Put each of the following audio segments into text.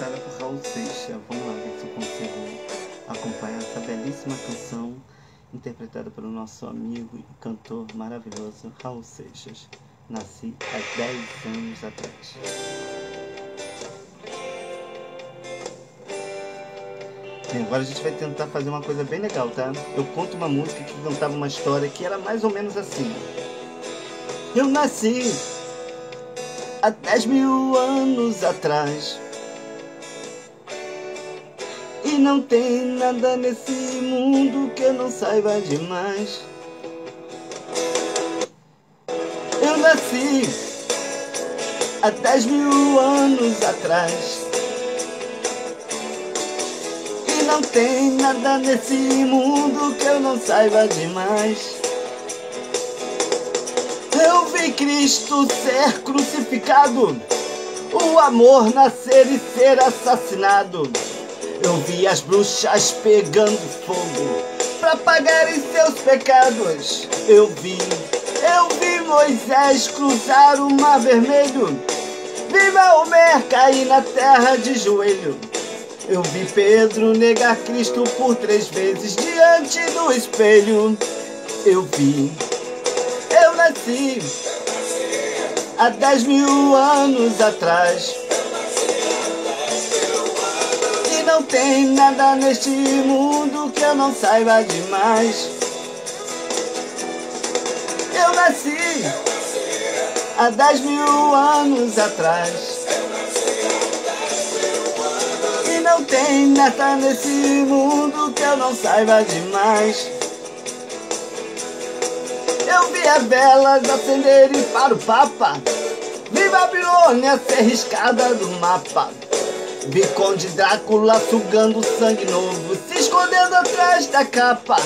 interpretada por Raul Seixas. Vamos lá ver se eu consigo acompanhar essa belíssima canção interpretada pelo nosso amigo e cantor maravilhoso Raul Seixas. Nasci há 10 anos atrás. Bem, agora a gente vai tentar fazer uma coisa bem legal, tá? Eu conto uma música que contava uma história que era mais ou menos assim. Eu nasci há 10.000 anos atrás e não tem nada nesse mundo que eu não saiba demais. Eu nasci há 10.000 anos atrás e não tem nada nesse mundo que eu não saiba demais. Eu vi Cristo ser crucificado, o amor nascer e ser assassinado. Eu vi as bruxas pegando fogo pra pagarem seus pecados. Eu vi Moisés cruzar o mar vermelho, vi Maomé cair na terra de joelho. Eu vi Pedro negar Cristo por 3 vezes diante do espelho. Eu nasci há 10.000 anos atrás e não tem nada neste mundo que eu não saiba demais. Eu nasci há 10.000 anos atrás e não tem nada nesse mundo que eu não saiba demais. Eu vi as velas acenderem para o Papa, vi Babilônia ser riscada do mapa, vi Conde Drácula sugando sangue novo, se escondendo atrás da capa.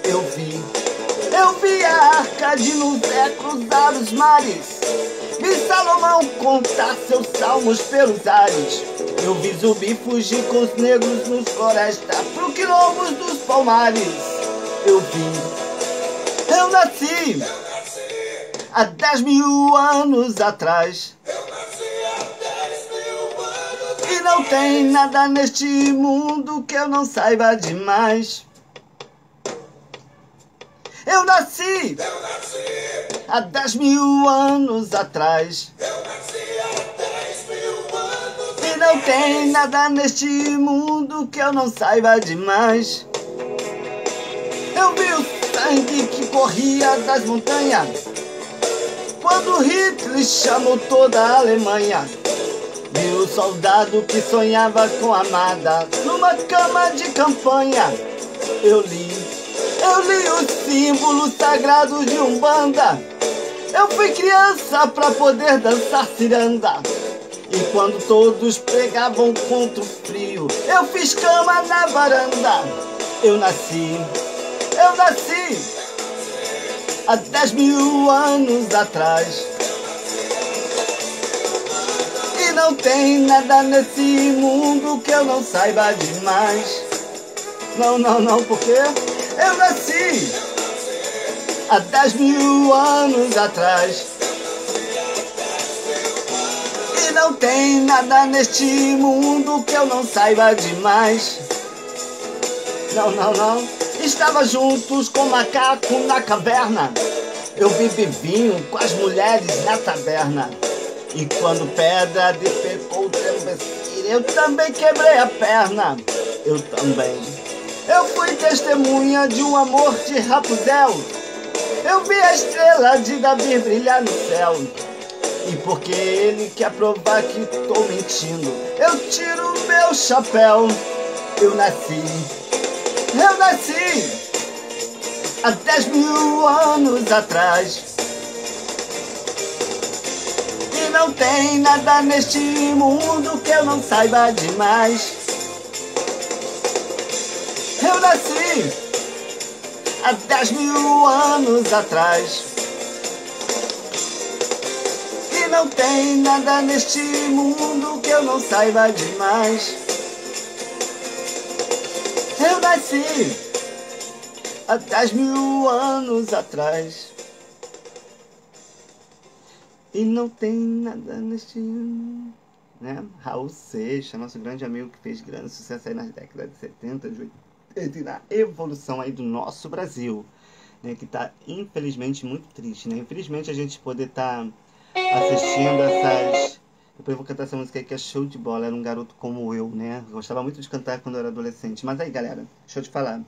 Eu vi a Arca de Noé cruzar os mares, vi Salomão contar seus salmos pelos ares. Eu vi Zumbi fugir com os negros nos florestas pro quilombos dos palmares. Eu nasci há 10.000 anos atrás e não tem nada neste mundo que eu não saiba demais. Eu nasci há 10.000 anos atrás e não tem nada neste mundo que eu não saiba demais. Eu vi o sangue que corria das montanhas quando Hitler chamou toda a Alemanha. Vi o soldado que sonhava com a amada numa cama de campanha. Eu li os símbolos sagrados de Umbanda. Eu fui criança pra poder dançar ciranda. E quando todos pregavam contra o frio, eu fiz cama na varanda. Eu nasci há 10.000 anos atrás e não tem nada nesse mundo que eu não saiba demais. Não, porque eu nasci há 10.000 anos atrás e não tem nada neste mundo que eu não saiba demais. Não. Estava juntos com o macaco na caverna. Eu bebi vinho com as mulheres na taberna. E quando pedra defecou o travesseiro, eu também quebrei a perna. Eu fui testemunha de um amor de Rapunzel. Eu vi a estrela de Davi brilhar no céu. E porque ele quer provar que tô mentindo, eu tiro meu chapéu. Eu nasci há 10.000 anos atrás e não tem nada neste mundo que eu não saiba demais. Eu nasci há 10.000 anos atrás e não tem nada neste mundo que eu não saiba demais. Eu nasci há 10.000 anos atrás e não tem nada neste mundo né? Raul Seixas, nosso grande amigo que fez grande sucesso aí nas décadas de 70, de 80, e na evolução aí do nosso Brasil, né? Que está infelizmente muito triste, né? Infelizmente a gente poder estar assistindo essas... Depois eu vou cantar essa música aí que é show de bola. Era um garoto como eu, né? Gostava muito de cantar quando eu era adolescente. Mas aí, galera, deixa eu te falar.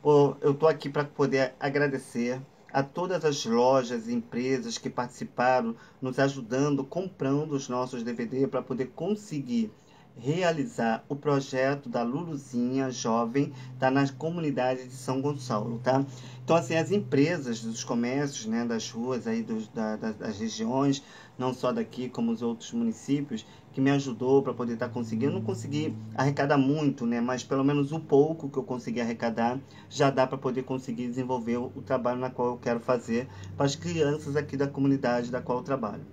Pô, eu tô aqui para poder agradecer a todas as lojas e empresas que participaram, nos ajudando, comprando os nossos DVD para poder conseguir realizar o projeto da Luluzinha Jovem, tá, na comunidade de São Gonçalo, tá? Então, assim, as empresas dos comércios, né, das ruas aí das regiões, não só daqui como os outros municípios, que me ajudou para poder estar conseguindo. Eu não consegui arrecadar muito, né, mas pelo menos o pouco que eu consegui arrecadar já dá para poder conseguir desenvolver o trabalho na qual eu quero fazer para as crianças aqui da comunidade da qual eu trabalho.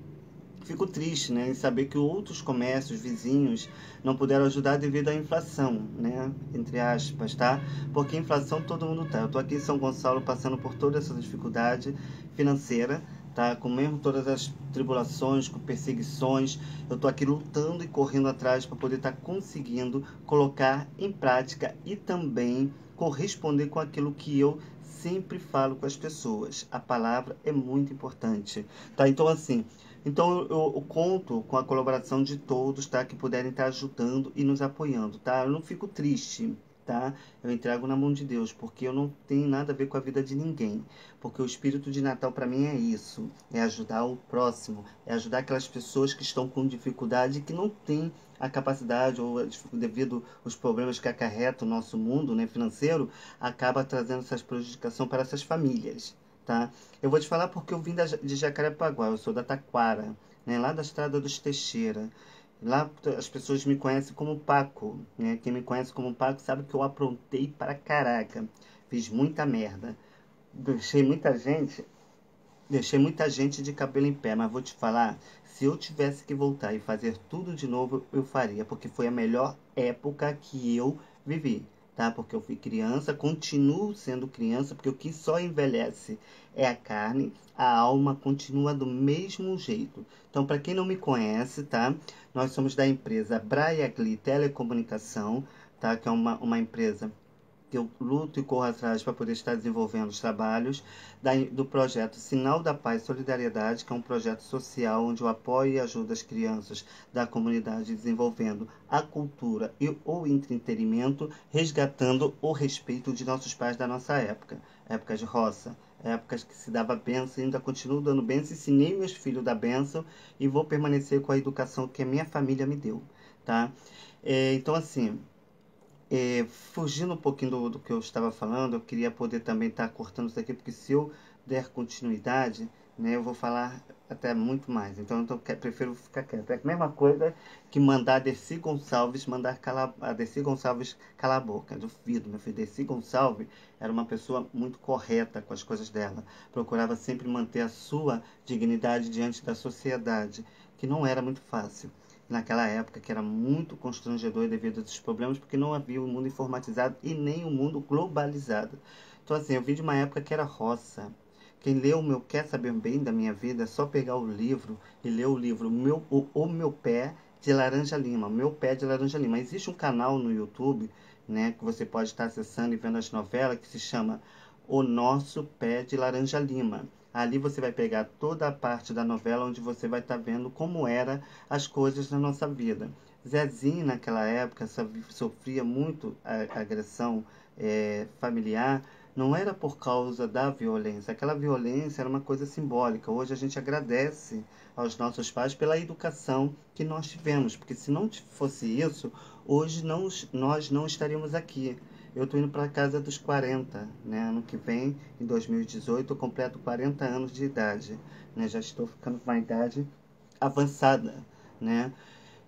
Fico triste, né, em saber que outros comércios vizinhos não puderam ajudar devido à inflação, né, entre aspas, tá? Porque inflação todo mundo tá. Eu tô aqui em São Gonçalo passando por toda essa dificuldade financeira, tá? Com mesmo todas as tribulações, com perseguições, eu tô aqui lutando e correndo atrás para poder estar conseguindo colocar em prática e também corresponder com aquilo que eu sempre falo com as pessoas. A palavra é muito importante, tá? Então, assim, eu conto com a colaboração de todos, tá? Que puderem estar ajudando e nos apoiando, tá? Eu não fico triste, tá? Eu entrego na mão de Deus, porque eu não tenho nada a ver com a vida de ninguém. Porque o espírito de Natal para mim é isso, é ajudar o próximo, é ajudar aquelas pessoas que estão com dificuldade e que não têm a capacidade ou devido aos problemas que acarreta o nosso mundo, né, financeiro, acaba trazendo essas prejudicação para essas famílias, tá? Eu vou te falar porque eu vim de Jacarepaguá, eu sou da Taquara, né, lá da Estrada dos Teixeira. Lá as pessoas me conhecem como Paco, né? Quem me conhece como Paco sabe que eu aprontei para caraca. Fiz muita merda. Deixei muita gente, deixei muita gente de cabelo em pé, mas vou te falar, se eu tivesse que voltar e fazer tudo de novo, eu faria, porque foi a melhor época que eu vivi, tá? Porque eu fui criança, continuo sendo criança, porque o que só envelhece é a carne, a alma continua do mesmo jeito. Então, para quem não me conhece, tá? Nós somos da empresa Braiagli Telecomunicação, tá? Que é uma empresa que eu luto e corro atrás para poder estar desenvolvendo os trabalhos do projeto Sinal da Paz e Solidariedade, que é um projeto social onde eu apoio e ajudo as crianças da comunidade desenvolvendo a cultura e o entretenimento, resgatando o respeito de nossos pais da nossa época, época de roça, épocas que se dava bênção e ainda continuo dando bênção, ensinei meus filhos da bênção e vou permanecer com a educação que a minha família me deu, tá? Então, assim, fugindo um pouquinho do que eu estava falando, eu queria poder também estar cortando isso aqui, porque se eu der continuidade, né, eu vou falar até muito mais. Então prefiro ficar quieto. É a mesma coisa que mandar a Dercy Gonçalves a Dercy Gonçalves calar a boca. Eu duvido, meu filho. Dercy Gonçalves era uma pessoa muito correta com as coisas dela. Procurava sempre manter a sua dignidade diante da sociedade, que não era muito fácil naquela época, que era muito constrangedor devido a esses problemas, porque não havia o mundo informatizado e nem o mundo globalizado. Então, assim, eu vim de uma época que era roça. Quem lê o meu Quer Saber Bem da Minha Vida é só pegar o livro e ler o livro o Meu Pé de Laranja Lima. Meu Pé de Laranja Lima. Existe um canal no YouTube, né, que você pode estar acessando e vendo as novelas, que se chama O Nosso Pé de Laranja Lima. Ali você vai pegar toda a parte da novela onde você vai estar vendo como era as coisas na nossa vida. Zezinho, naquela época, sofria muito agressão familiar. Não era por causa da violência. Aquela violência era uma coisa simbólica. Hoje a gente agradece aos nossos pais pela educação que nós tivemos. Porque se não fosse isso, hoje nós não estaríamos aqui. Eu estou indo para a casa dos 40, né? Ano que vem, em 2018, eu completo 40 anos de idade, né? Já estou ficando com uma idade avançada, né?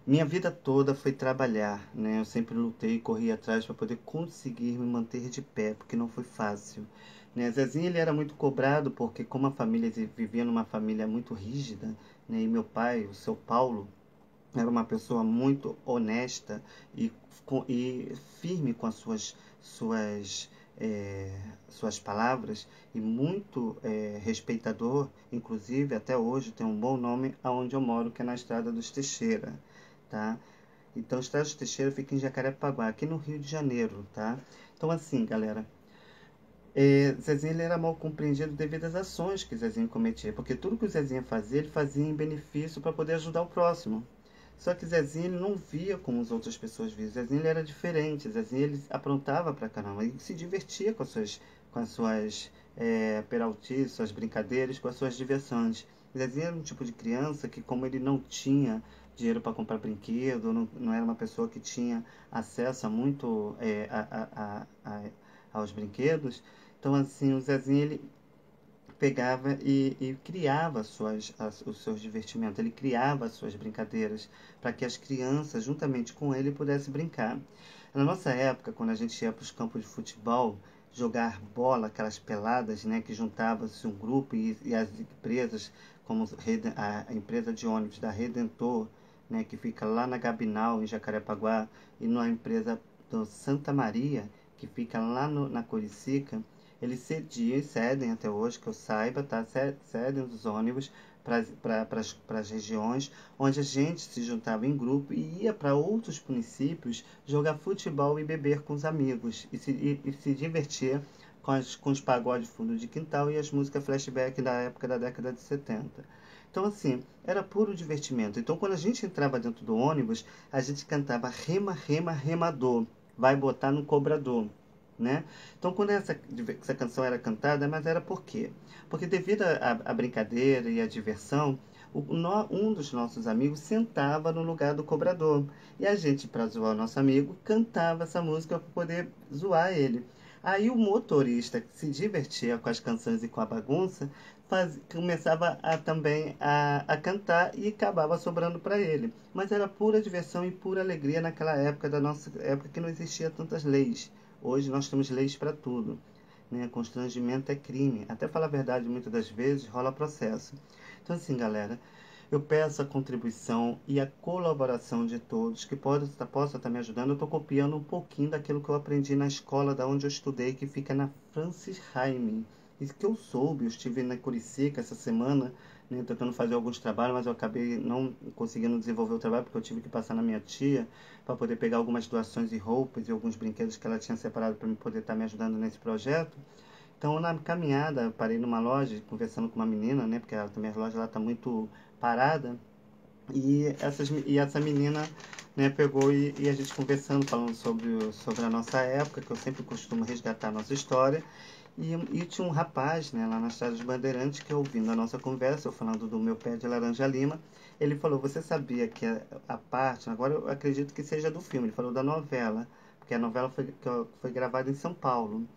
Minha vida toda foi trabalhar, né? Eu sempre lutei e corri atrás para poder conseguir me manter de pé, porque não foi fácil, né? Zezinho, ele era muito cobrado, porque como a família vivia numa família muito rígida, né? E meu pai, o seu Paulo, era uma pessoa muito honesta e firme com as suas palavras e muito respeitador, inclusive até hoje tem um bom nome aonde eu moro, que é na Estrada dos Teixeira, tá? Então, Estrada do Teixeira fica em Jacarepaguá, aqui no Rio de Janeiro, tá? Então, assim, galera, Zezinho ele era mal compreendido devido às ações que Zezinho cometia, porque tudo que o Zezinho fazia, ele fazia em benefício para poder ajudar o próximo. Só que Zezinho ele não via como as outras pessoas viam. Zezinho ele era diferente. Zezinho ele aprontava pra caramba. Ele se divertia com as suas peraltices, suas brincadeiras, com as suas diversões. Zezinho era um tipo de criança que, como ele não tinha dinheiro para comprar brinquedo, não era uma pessoa que tinha acesso a muito aos brinquedos. Então, assim, o Zezinho ele pegava e criava os seus divertimentos, ele criava as suas brincadeiras para que as crianças, juntamente com ele, pudessem brincar. Na nossa época, quando a gente ia para os campos de futebol, jogar bola, aquelas peladas, né, que juntava-se um grupo e as empresas, como a empresa de ônibus da Redentor, né, que fica lá na Gabinal, em Jacarepaguá, e na empresa do Santa Maria, que fica lá na Curicica, eles cediam e cedem até hoje, que eu saiba, tá? Cedem os ônibus para as regiões onde a gente se juntava em grupo e ia para outros municípios jogar futebol e beber com os amigos e se divertir com os pagodes fundo de quintal e as músicas flashback da época da década de 70. Então, assim, era puro divertimento. Então, quando a gente entrava dentro do ônibus, a gente cantava rema, rema, remador, vai botar no cobrador, né? Então, quando essa canção era cantada, mas era por quê? Porque devido à brincadeira e à diversão, um dos nossos amigos sentava no lugar do cobrador. E a gente, para zoar o nosso amigo, cantava essa música para poder zoar ele. Aí o motorista, que se divertia com as canções e com a bagunça, começava também a cantar e acabava sobrando para ele. Mas era pura diversão e pura alegria naquela época, da nossa época que não existia tantas leis. Hoje nós temos leis para tudo, né? Constrangimento é crime. Até falar a verdade, muitas das vezes rola processo. Então, assim, galera, eu peço a contribuição e a colaboração de todos que possam estar me ajudando. Eu estou copiando um pouquinho daquilo que eu aprendi na escola da onde eu estudei, que fica na Francis Haime. Isso que eu soube, eu estive na Curicica essa semana, né, tentando fazer alguns trabalhos, mas eu acabei não conseguindo desenvolver o trabalho porque eu tive que passar na minha tia para poder pegar algumas doações e roupas e alguns brinquedos que ela tinha separado para poder estar me ajudando nesse projeto. Então, na caminhada, parei numa loja conversando com uma menina, né, porque também a loja está muito parada, e essa menina, né, pegou e a gente conversando, falando sobre a nossa época, que eu sempre costumo resgatar a nossa história. E tinha um rapaz, né, lá na Estrada dos Bandeirantes, que ouvindo a nossa conversa, eu falando do meu pé de laranja lima, ele falou, você sabia que a parte, agora eu acredito que seja do filme, ele falou da novela, porque a novela foi gravada em São Paulo.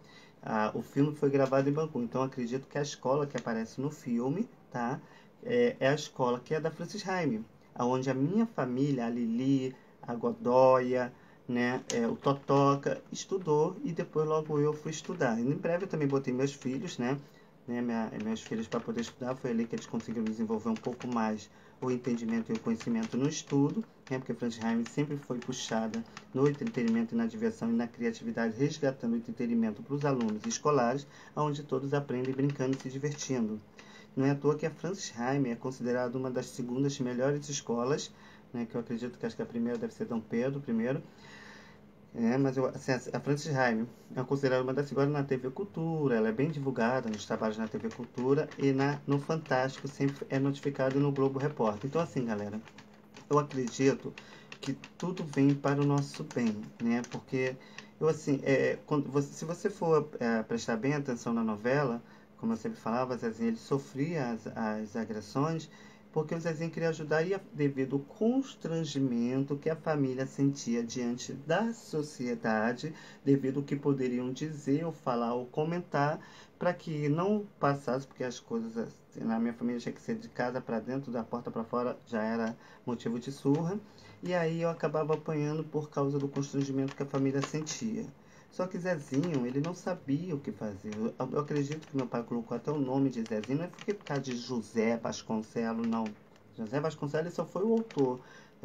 O filme foi gravado em Bangu, então eu acredito que a escola que aparece no filme, tá, é a escola que é da Francis Haime, onde a minha família, a Lili, a Godóia, né, o Totoca estudou e depois logo eu fui estudar. E em breve eu também botei meus filhos, né, meus filhos para poder estudar. Foi ali que eles conseguiram desenvolver um pouco mais o entendimento e o conhecimento no estudo, né, porque Francis Haime sempre foi puxada no entretenimento e na diversão e na criatividade, resgatando o entretenimento para os alunos escolares, onde todos aprendem brincando e se divertindo. Não é à toa que a Francis Haime é considerada uma das segundas melhores escolas, né, que eu acredito que acho que a primeira deve ser Dom Pedro I, mas assim, a Francis Haime é considerada uma das agora na TV Cultura, ela é bem divulgada nos trabalhos na TV Cultura e no Fantástico sempre é notificado no Globo Repórter. Então, assim, galera, eu acredito que tudo vem para o nosso bem, né? Porque eu assim, se você for prestar bem atenção na novela, como eu sempre falava, Zezinho ele sofria as agressões porque o Zezinho queria ajudar e devido ao constrangimento que a família sentia diante da sociedade, devido ao que poderiam dizer ou falar ou comentar, para que não passasse, porque as coisas assim, na minha família tinha que ser de casa para dentro, da porta para fora, já era motivo de surra, e aí eu acabava apanhando por causa do constrangimento que a família sentia. Só que Zezinho, ele não sabia o que fazer. Eu acredito que meu pai colocou até o nome de Zezinho, não é porque por causa de José Vasconcelos, não. José Vasconcelos só foi o autor,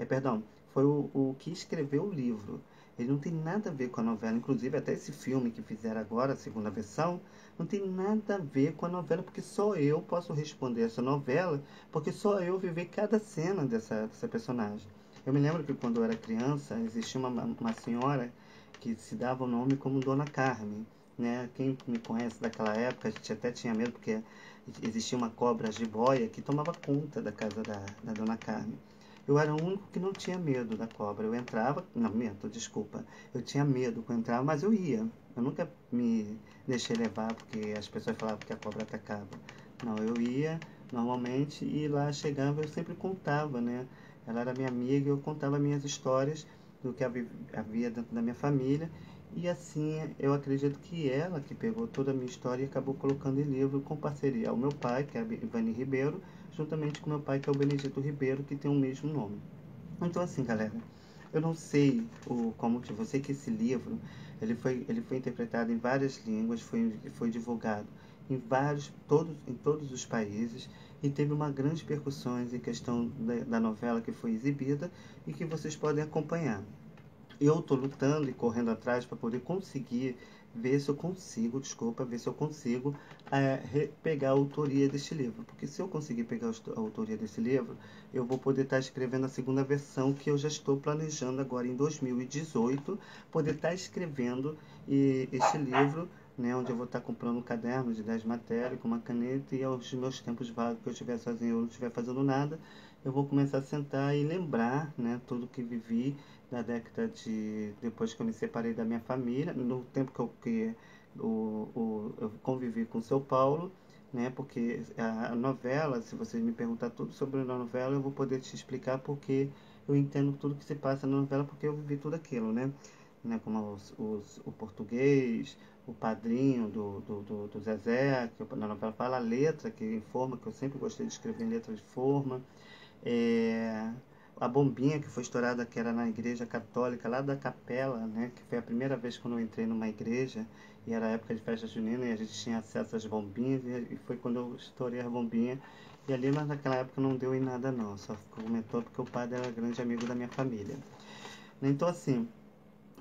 perdão, foi o que escreveu o livro. Ele não tem nada a ver com a novela, inclusive até esse filme que fizeram agora, a segunda versão, não tem nada a ver com a novela, porque só eu posso responder essa novela, porque só eu vivi cada cena dessa personagem. Eu me lembro que quando eu era criança, existia uma senhora que se dava o nome como Dona Carmen, né? Quem me conhece daquela época, a gente até tinha medo, porque existia uma cobra jiboia que tomava conta da casa da Dona Carmen. Eu era o único que não tinha medo da cobra. Eu entrava, não, minto, desculpa. Eu tinha medo quando entrava, mas eu ia. Eu nunca me deixei levar porque as pessoas falavam que a cobra atacava. Não, eu ia normalmente e lá chegava eu sempre contava, né? Ela era minha amiga e eu contava minhas histórias do que havia dentro da minha família. E assim, eu acredito que ela que pegou toda a minha história e acabou colocando em livro com parceria ao meu pai, que é Ivani Ribeiro, juntamente com meu pai, que é o Benedito Ribeiro, que tem o mesmo nome. Então assim, galera, eu não sei como que você que esse livro ele foi interpretado em várias línguas, foi divulgado em todos os países e teve uma grande repercussões em questão da novela que foi exibida e que vocês podem acompanhar. Eu estou lutando e correndo atrás para poder conseguir ver se eu consigo, desculpa, ver se eu consigo pegar a autoria deste livro. Porque se eu conseguir pegar a autoria desse livro, eu vou poder estar escrevendo a segunda versão que eu já estou planejando agora em 2018, poder estar escrevendo este livro, né, onde eu vou estar comprando um caderno de 10 matérias com uma caneta e aos meus tempos vagos que eu estiver sozinho, eu não estiver fazendo nada, eu vou começar a sentar e lembrar, né, tudo que vivi na década de depois que eu me separei da minha família, no tempo eu convivi com São Paulo, né? Porque a novela, se vocês me perguntar tudo sobre a novela, eu vou poder te explicar porque eu entendo tudo que se passa na novela porque eu vivi tudo aquilo, né? Como o português, o padrinho do Zezé, que na novela fala a letra, que informa, que eu sempre gostei de escrever em letra de forma. É, a bombinha que foi estourada, que era na igreja católica, lá da capela, né? Que foi a primeira vez quando eu entrei numa igreja, e era época de festa junina, e a gente tinha acesso às bombinhas, e foi quando eu estourei a bombinha. E ali, mas naquela época não deu em nada não, só comentou porque o padre era grande amigo da minha família. Então assim,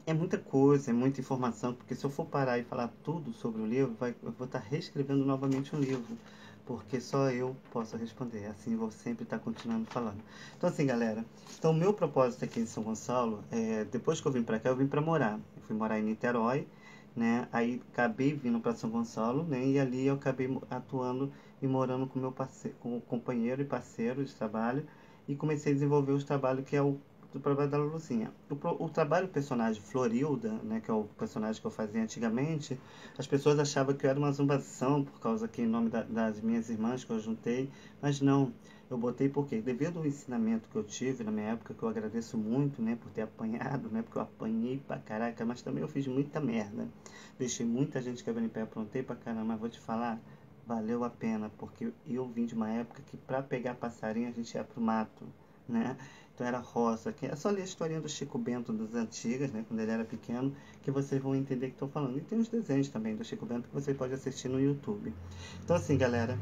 é muita coisa, é muita informação, porque se eu for parar e falar tudo sobre o livro, eu vou estar reescrevendo novamente um livro, porque só eu posso responder, assim eu vou sempre estar continuando falando. Então assim, galera, então o meu propósito aqui em São Gonçalo, depois que eu vim para cá, eu vim para morar. Eu fui morar em Niterói, né? Aí acabei vindo para São Gonçalo, né? E ali eu acabei atuando e morando com meu parceiro, com o companheiro e parceiro de trabalho, e comecei a desenvolver os trabalhos que é o do trabalho da Luzinha. O trabalho do personagem Florilda, né, que é o personagem que eu fazia antigamente, as pessoas achavam que eu era uma zombação por causa que em nome das minhas irmãs que eu juntei, mas não. Eu botei porque, devido ao ensinamento que eu tive na minha época, que eu agradeço muito, né, por ter apanhado, né, porque eu apanhei pra caraca, mas também eu fiz muita merda. Deixei muita gente quebrando em pé, aprontei pra caramba, mas vou te falar, valeu a pena, porque eu vim de uma época que pra pegar passarinho a gente ia pro mato, né? Então era roça, que é só ler a historinha do Chico Bento das antigas, né, quando ele era pequeno, que vocês vão entender que estou falando. E tem os desenhos também do Chico Bento que você pode assistir no YouTube. Então assim, galera,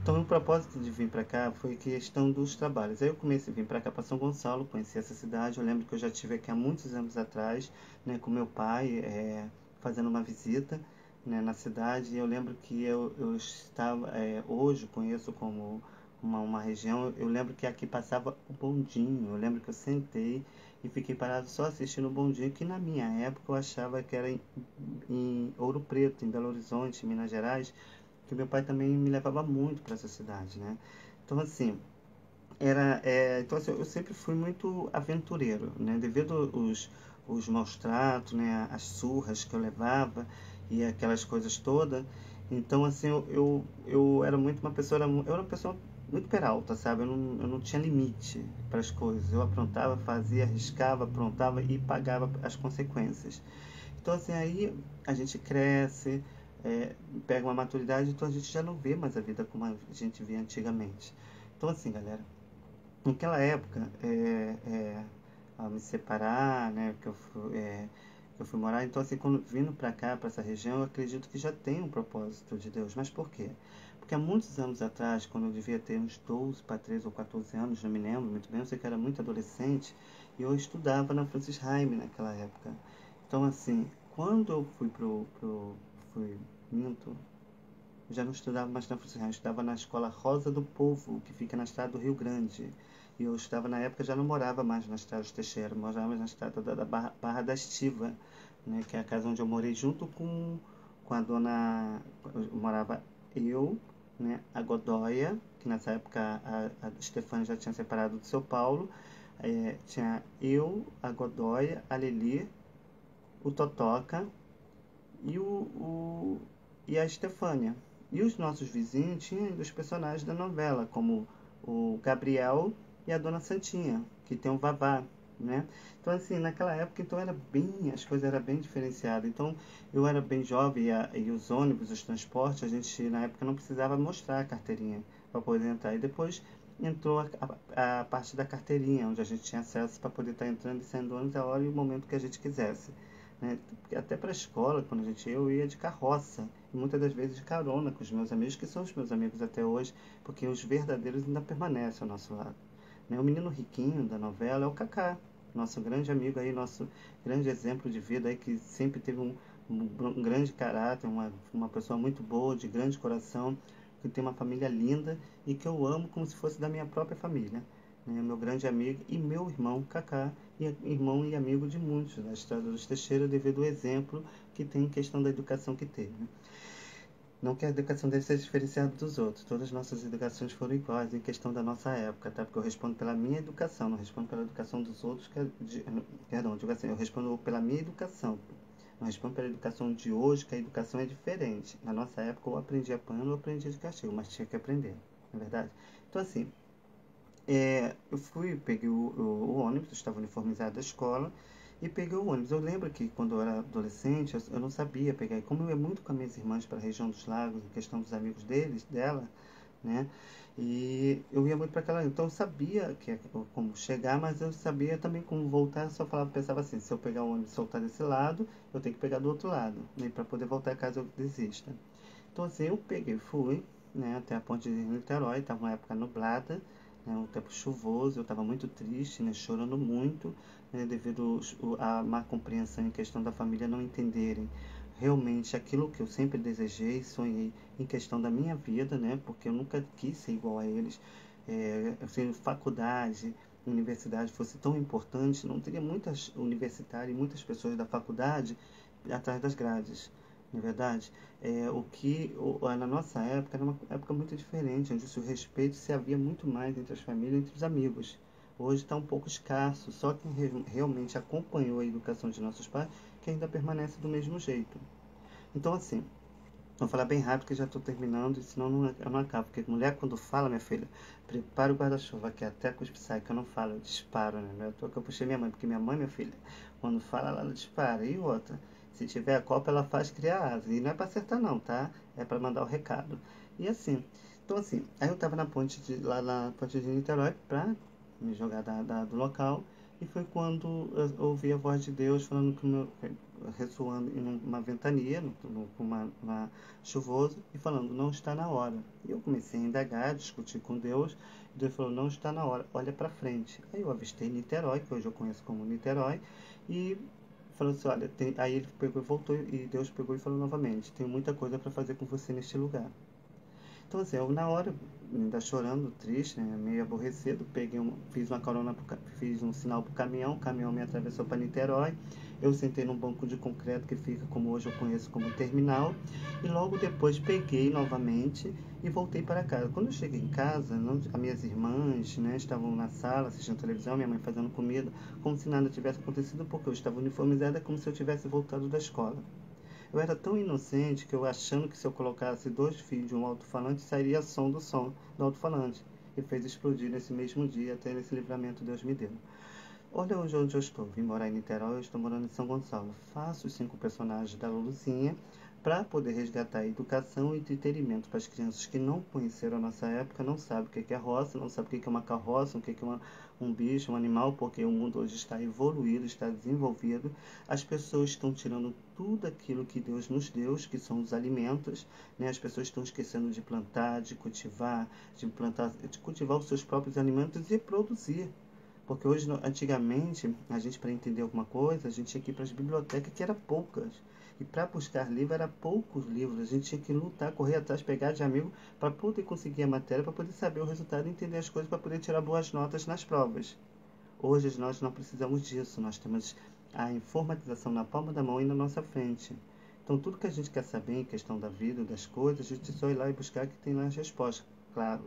então o propósito de vir para cá foi questão dos trabalhos. Aí eu comecei a vir para cá para São Gonçalo, conheci essa cidade. Eu lembro que eu já estive aqui há muitos anos atrás, né, com meu pai, fazendo uma visita, né, na cidade. E eu lembro que eu estava, hoje conheço como uma região, eu lembro que aqui passava o bondinho, eu lembro que eu sentei e fiquei parado só assistindo o bondinho, que na minha época eu achava que era em Ouro Preto, em Belo Horizonte, em Minas Gerais, que meu pai também me levava muito para essa cidade, né? Então assim, então assim, eu sempre fui muito aventureiro, né? Devido os maus tratos, né? As surras que eu levava e aquelas coisas todas. Então assim, eu era muito uma pessoa, eu era uma pessoa muito peralta, sabe? Eu não tinha limite para as coisas. Eu aprontava, fazia, arriscava, aprontava e pagava as consequências. Então assim, aí a gente cresce, pega uma maturidade, então a gente já não vê mais a vida como a gente via antigamente. Então assim, galera, naquela época, ao me separar, né, que eu fui morar, então assim, quando vindo para cá, para essa região, eu acredito que já tem um propósito de Deus. Mas por quê? Porque há muitos anos atrás, quando eu devia ter uns 12 para 13 ou 14 anos, não me lembro muito bem, eu sei que era muito adolescente, e eu estudava na Francis Haime naquela época. Então assim, quando eu fui minto, eu já não estudava mais na Franciscana, eu estudava na Escola Rosa do Povo, que fica na estrada do Rio Grande. E eu estava, na época, já não morava mais na estrada do Teixeira, morava na estrada da Barra da Estiva, né, que é a casa onde eu morei junto com a dona... Morava eu, né, a Godoia, que nessa época a Stefania já tinha separado do seu Paulo, tinha eu, a Godoia, a Lili, o Totoca e a Estefânia. E os nossos vizinhos tinham ainda os personagens da novela, como o Gabriel e a Dona Santinha, que tem o Vavá, né? Então, assim, naquela época, então as coisas eram bem diferenciadas. Então, eu era bem jovem e os ônibus, os transportes, a gente, na época, não precisava mostrar a carteirinha para poder entrar. E depois entrou a parte da carteirinha, onde a gente tinha acesso para poder estar entrando e saindo do ônibus a hora e o momento que a gente quisesse. Né? Até para a escola, quando eu ia de carroça, e muitas das vezes de carona com os meus amigos, que são os meus amigos até hoje, porque os verdadeiros ainda permanecem ao nosso lado. Né? O menino riquinho da novela é o Cacá, nosso grande amigo aí, nosso grande exemplo de vida aí, que sempre teve um grande caráter, uma pessoa muito boa, de grande coração, que tem uma família linda e que eu amo como se fosse da minha própria família. Né? Meu grande amigo e meu irmão Cacá, e irmão e amigo de muitos da Estrada dos Teixeira, devido ao exemplo que tem em questão da educação que teve. Né? Não que a educação dele seja diferenciada dos outros, todas as nossas educações foram iguais em questão da nossa época, tá? Porque eu respondo pela minha educação, não respondo pela educação dos outros, perdão, digo assim, eu respondo pela minha educação, não respondo pela educação de hoje, que a educação é diferente. Na nossa época, eu aprendi apanhando, eu aprendi de castigo, mas tinha que aprender, não é verdade? Então, assim, eu peguei o ônibus, eu estava uniformizado da escola, e peguei o ônibus. Eu lembro que quando eu era adolescente, eu não sabia pegar. E como eu ia muito com as minhas irmãs para a região dos lagos, em questão dos amigos dela, né? E eu ia muito para aquela. Então eu sabia como chegar, mas eu sabia também como voltar. Eu só pensava assim: se eu pegar o ônibus e soltar desse lado, eu tenho que pegar do outro lado, né? Para poder voltar caso eu desista. Então assim, eu peguei, fui, né, até a ponte de Niterói, estava uma época nublada, né, um tempo chuvoso, eu estava muito triste, né, chorando muito, né, devido à má compreensão em questão da família não entenderem realmente aquilo que eu sempre desejei, sonhei em questão da minha vida, né, porque eu nunca quis ser igual a eles. Se faculdade, universidade fosse tão importante, não teria muitas universitárias e muitas pessoas da faculdade atrás das grades. Na verdade, na nossa época era uma época muito diferente, onde o respeito se havia muito mais entre as famílias, entre os amigos. Hoje está um pouco escasso, só quem realmente acompanhou a educação de nossos pais que ainda permanece do mesmo jeito. Então, assim, vou falar bem rápido que já estou terminando, senão eu não acabo. Porque mulher, quando fala, minha filha, prepara o guarda-chuva, que até com os sai, que eu não falo, eu disparo, né? Não é à toa que eu puxei minha mãe, porque minha mãe, minha filha, quando fala, ela dispara. E outra, se tiver a copa, ela faz criar asa. E não é para acertar, não, tá? É para mandar o recado. E assim, então assim, aí eu tava lá na ponte de Niterói pra me jogar do local. E foi quando eu ouvi a voz de Deus falando ressoando em uma ventania, uma chuvoso, e falando, não está na hora. E eu comecei a indagar, discutir com Deus, e Deus falou, não está na hora, olha para frente. Aí eu avistei Niterói, que hoje eu conheço como Niterói, e falou assim, olha, aí ele pegou e voltou, e Deus pegou e falou novamente, tenho muita coisa para fazer com você neste lugar. Então, assim, eu na hora, ainda chorando, triste, né, meio aborrecido, fiz uma carona, fiz um sinal pro caminhão, o caminhão me atravessou para Niterói, eu sentei num banco de concreto que fica, como hoje eu conheço como terminal, e logo depois peguei novamente e voltei para casa. Quando eu cheguei em casa, as minhas irmãs, né, estavam na sala assistindo televisão, minha mãe fazendo comida, como se nada tivesse acontecido, porque eu estava uniformizada como se eu tivesse voltado da escola. Eu era tão inocente que eu achando que se eu colocasse 2 fios de um alto-falante, sairia som do alto-falante. E fez explodir nesse mesmo dia, até nesse livramento Deus me deu. Olha hoje onde eu estou. Vim morar em Niterói, eu estou morando em São Gonçalo. Faço os 5 personagens da Luluzinha para poder resgatar a educação e entretenimento para as crianças que não conheceram a nossa época, não sabem o que é roça, não sabem o que é uma carroça, o que é um bicho, um animal, porque o mundo hoje está evoluído, está desenvolvido. As pessoas estão tirando tudo aquilo que Deus nos deu, que são os alimentos, né? As pessoas estão esquecendo de plantar, de cultivar os seus próprios alimentos e produzir. Porque antigamente, a gente para entender alguma coisa, a gente tinha que ir para as bibliotecas, que eram poucas. E para buscar livro era poucos livros, a gente tinha que lutar, correr atrás, pegar de amigo para poder conseguir a matéria, para poder saber o resultado, entender as coisas, para poder tirar boas notas nas provas. Hoje nós não precisamos disso, nós temos a informatização na palma da mão e na nossa frente. Então tudo que a gente quer saber em questão da vida, das coisas, a gente só ir lá e buscar que tem lá as respostas. Claro,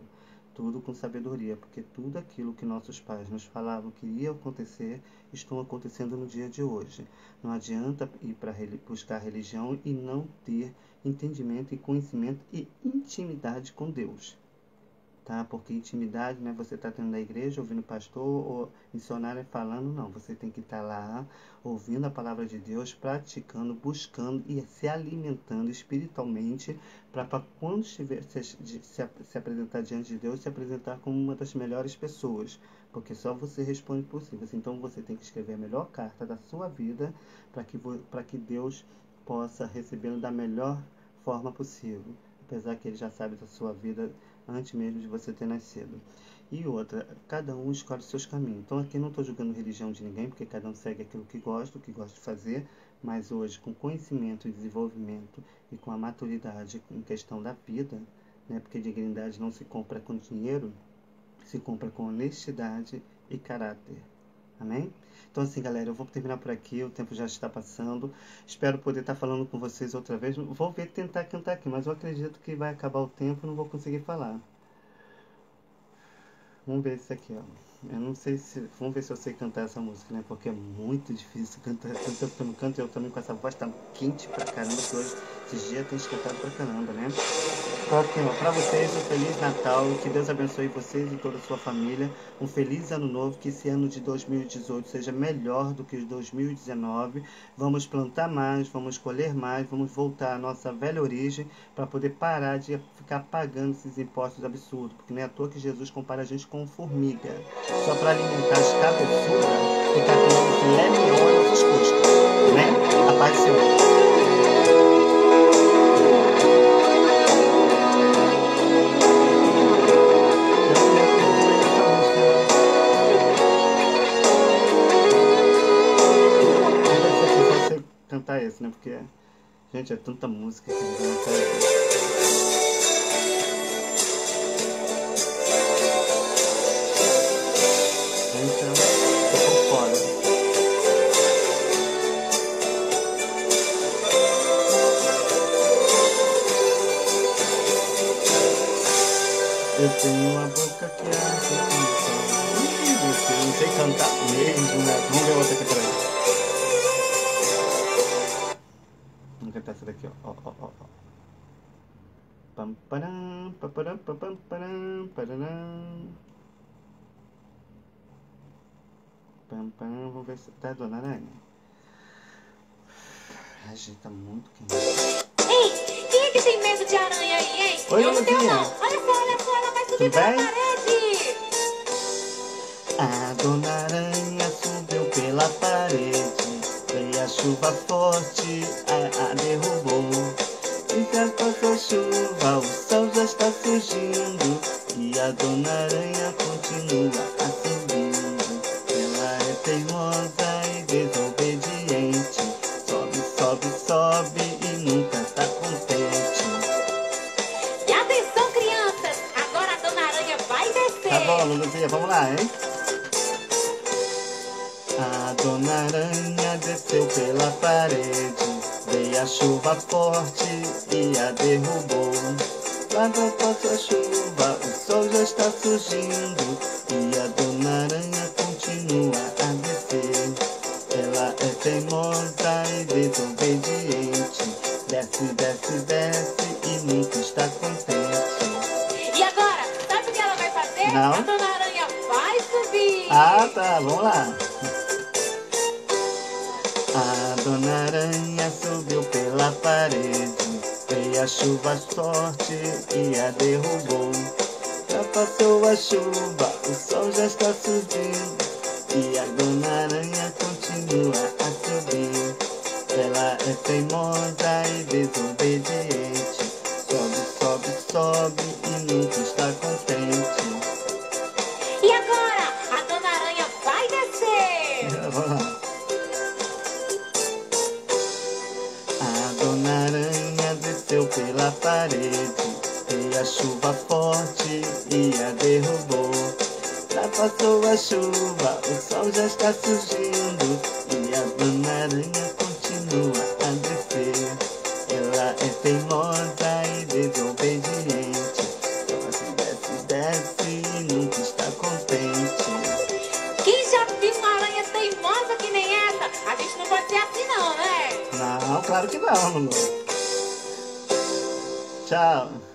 tudo com sabedoria, porque tudo aquilo que nossos pais nos falavam que ia acontecer, estão acontecendo no dia de hoje. Não adianta ir para buscar religião e não ter entendimento e conhecimento e intimidade com Deus. Tá? Porque intimidade não é você estar tendo na igreja, ouvindo o pastor ou missionário falando, não. Você tem que estar lá, ouvindo a palavra de Deus, praticando, buscando e se alimentando espiritualmente para quando estiver, se apresentar diante de Deus, se apresentar como uma das melhores pessoas. Porque só você responde por si. Então você tem que escrever a melhor carta da sua vida para que Deus possa recebê-lo da melhor forma possível. Apesar que Ele já sabe da sua vida antes mesmo de você ter nascido. E outra, cada um escolhe seus caminhos. Então aqui não estou julgando religião de ninguém, porque cada um segue aquilo que gosta, o que gosta de fazer, mas hoje com conhecimento e desenvolvimento e com a maturidade em questão da vida, né, porque dignidade não se compra com dinheiro, se compra com honestidade e caráter. Amém? Então assim, galera, eu vou terminar por aqui, o tempo já está passando. Espero poder estar falando com vocês outra vez. Vou tentar cantar aqui, mas eu acredito que vai acabar o tempo e não vou conseguir falar. Vamos ver isso aqui, ó. Eu não sei se... Vamos ver se eu sei cantar essa música, né? Porque é muito difícil cantar. Tanto tempo que eu não canto, eu também com essa voz tá quente pra caramba, que hoje, esses dias, tem esquentado pra caramba, né? Para vocês, um Feliz Natal, que Deus abençoe vocês e toda a sua família, um feliz ano novo, que esse ano de 2018 seja melhor do que o de 2019, vamos plantar mais, vamos colher mais, vamos voltar à nossa velha origem, para poder parar de ficar pagando esses impostos absurdos, porque não é à toa que Jesus compara a gente com formiga, só para alimentar as cabeçudas, ficar comendo filé mignon nessas costas, né? A paz do Senhor. Cantar esse, né? Porque, gente, é tanta música que não vai então, tô por fora. Eu tenho uma boca que arde com sol. Eu não sei cantar mesmo, né? Vamos ver outra aqui pra aí. Vamos cantar essa daqui, ó. Pam, param, paparam, papam, param, pararam. Pam, pam, vamos ver se tá a Dona Aranha. Ai, gente, tá muito quente. Ei, quem é que tem medo de aranha aí, hein? Oi, eu não tenho, Luluzinha. não. Olha só, ela vai subir pela parede. A Dona Aranha subiu pela parede. Veio a chuva forte, a derrubou. E já passou chuva, o sol já está surgindo. E a Dona Aranha continua a subindo. Ela é teimosa e desobediente. Sobe, sobe, sobe e nunca está contente. E atenção, crianças, agora a Dona Aranha vai descer. Tá bom, Luluzinha, vamos lá, hein? A Dona Aranha desceu pela parede, veio a chuva forte e a derrubou. Logo passou a chuva, o sol já está surgindo e a Dona Aranha continua a descer. Ela é teimosa e desobediente, desce, desce, desce e nunca está contente. E agora, sabe o que ela vai fazer? Não. A Dona Aranha vai subir. Ah, tá, vamos lá. A Dona Aranha subiu pela parede, veio a chuva forte e a derrubou. Já passou a chuva, o sol já está surgindo e a Dona Aranha continua a subir. Ela é teimosa e desobediente, sobe, sobe, sobe e nunca está contente. E agora, a Dona Aranha vai descer. Vamos lá. A parede e a chuva forte e a derrubou. Já passou a chuva, o sol já está surgindo e a Dona Aranha continua a descer. Ela é teimosa e desobediente, ela se desce, desce e nunca está contente. Quem já viu uma aranha teimosa que nem essa? A gente não pode ser assim não, né? Não, claro que não, amor. Tchau.